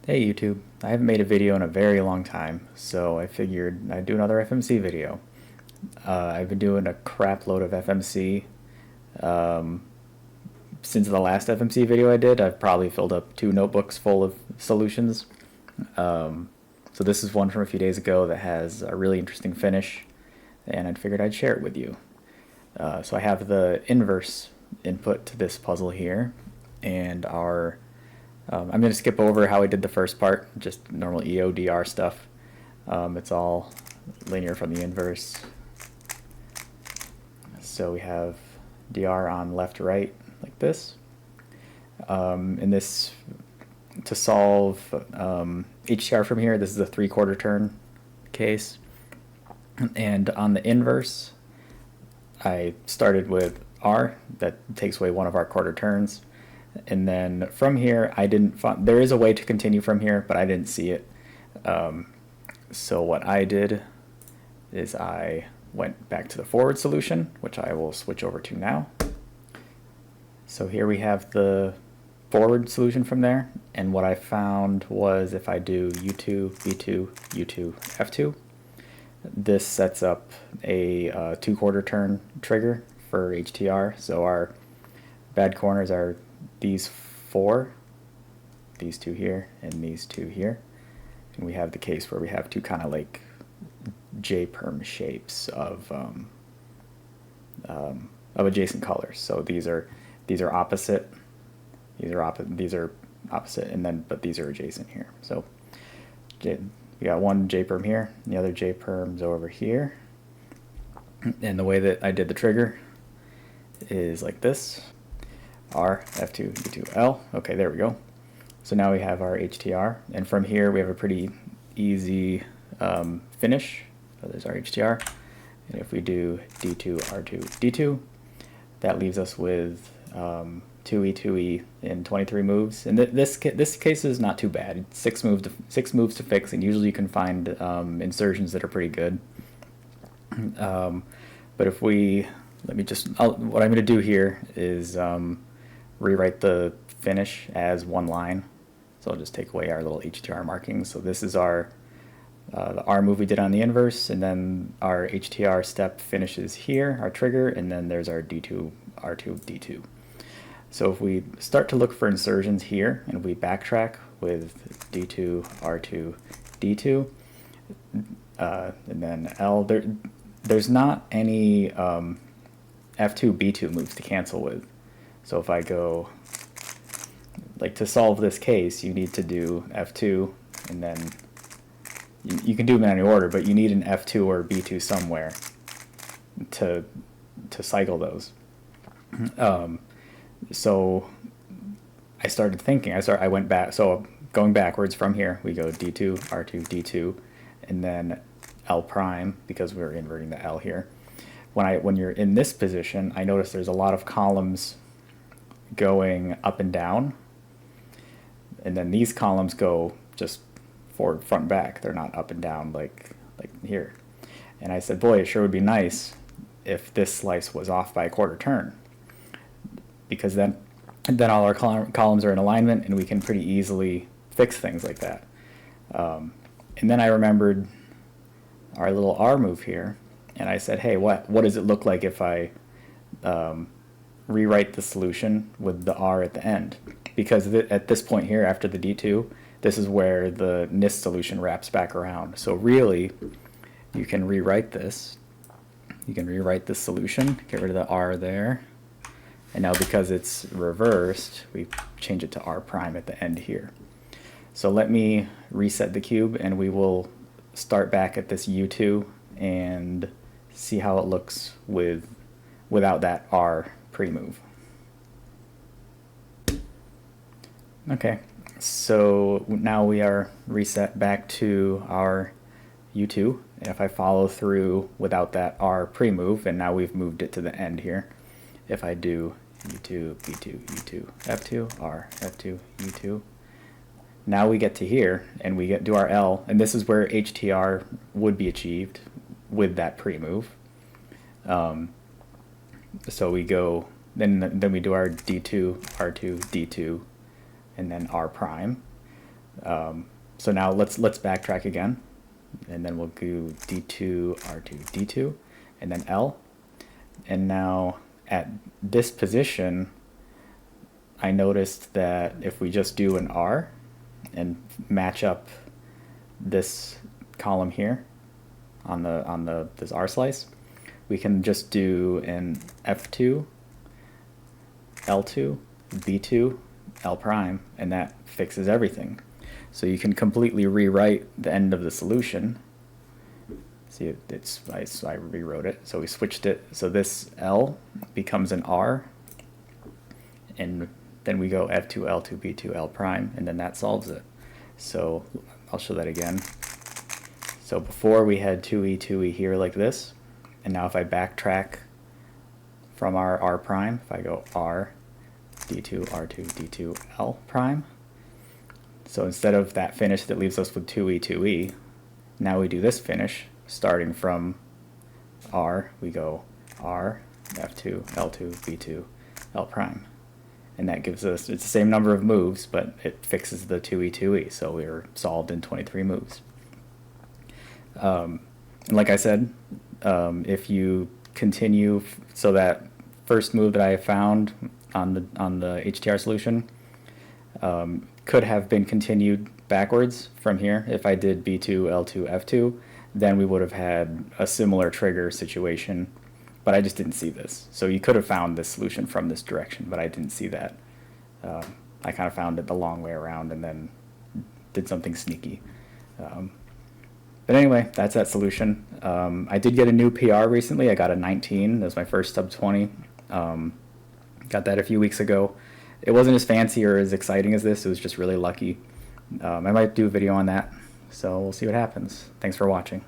Hey YouTube, I haven't made a video in a very long time, so I figured I'd do another FMC video. I've been doing a crap load of FMC. Um, since the last FMC video I did, I've probably filled up 2 notebooks full of solutions. So this is one from a few days ago that has a really interesting finish, and I figured I'd share it with you. So I have the inverse input to this puzzle here, and I'm going to skip over how I did the first part, just normal EODR stuff. It's all linear from the inverse. So we have DR on left, right, like this. And this, to solve HTR from here, this is a 3/4 turn case. And on the inverse, I started with R, that takes away one of our quarter turns. And then from here, there is a way to continue from here, but I didn't see it. So what I did is I went back to the forward solution, which I will switch over to now. So here we have the forward solution from there, and what I found was if I do U2, B2, U2, F2, this sets up a 2/4 turn trigger for HTR. So our bad corners are these 4, these 2 here, and these 2 here. And we have the case where we have 2 kind of like J-perm shapes of adjacent colors. So these are opposite. These are opposite, and then but these are adjacent here. So we got one J-perm here, and the other J-perm's over here. And the way that I did the trigger is like this. R, F2, U2, L. Okay, there we go. So now we have our HTR, and from here we have a pretty easy finish. So there's our HTR, and if we do D2, R2, D2, that leaves us with 2E, 2E in 23 moves. And this case is not too bad. It's 6 moves to fix, and usually you can find insertions that are pretty good. But if we what I'm going to do here is rewrite the finish as one line. So I'll just take away our little HTR markings. So this is our the R move we did on the inverse, and then our HTR step finishes here, our trigger, and then there's our D2, R2, D2. So if we start to look for insertions here, and we backtrack with D2, R2, D2, and then L, there's not any F2, B2 moves to cancel with. So if I go, like to solve this case, you need to do F2, and then you can do them in any order, but you need an F2 or B2 somewhere to cycle those. So I started thinking, I went back, so going backwards from here, we go D2, R2, D2, and then L prime, because we're inverting the L here. When you're in this position, I notice there's a lot of columns going up and down, and then these columns go just forward, front, back. They're not up and down like here. And I said, boy, it sure would be nice if this slice was off by a quarter turn, because then all our columns are in alignment, and we can pretty easily fix things like that. And then I remembered our little R move here, and I said, hey, what does it look like if I rewrite the solution with the R at the end? Because at this point here, after the D2, this is where the NIST solution wraps back around. So really, you can rewrite this. You can rewrite this solution, get rid of the R there. And now because it's reversed, we change it to R prime at the end here. So let me reset the cube, and we will start back at this U2 and see how it looks without that R pre-move. Okay, so now we are reset back to our U2, and if I follow through without that R pre-move, and now we've moved it to the end here, if I do U2, B2, U2, F2, R, F2, U2, now we get to here, and we do our L, and this is where HTR would be achieved with that pre-move. So we go, then we do our D2, R2, D2, and then R prime. So now let's backtrack again, and then we'll do D2, R2, D2, and then L. And now at this position, I noticed that if we just do an R and match up this column here on this R slice, we can just do an F2, L2, B2, L prime, and that fixes everything. So you can completely rewrite the end of the solution. See, I rewrote it. So we switched it. So this L becomes an R, and then we go F2, L2, B2, L prime, and then that solves it. So I'll show that again. So before we had 2E, 2E here like this, and now if I backtrack from our R prime, if I go R, D2, R2, D2, L prime, so instead of that finish that leaves us with 2E, 2E, now we do this finish, starting from R, we go R, F2, L2, B2, L prime. And that gives us, it's the same number of moves, but it fixes the 2E, 2E, so we're solved in 23 moves. And like I said, if you continue, so that first move that I found on the HTR solution could have been continued backwards from here. If I did B2, L2, F2, then we would have had a similar trigger situation, but I just didn't see this. So you could have found this solution from this direction, but I didn't see that. I kind of found it the long way around and then did something sneaky. But anyway, that's that solution. I did get a new PR recently. I got a 19. That was my first sub 20. Got that a few weeks ago. It wasn't as fancy or as exciting as this. It was just really lucky. I might do a video on that. So we'll see what happens. Thanks for watching.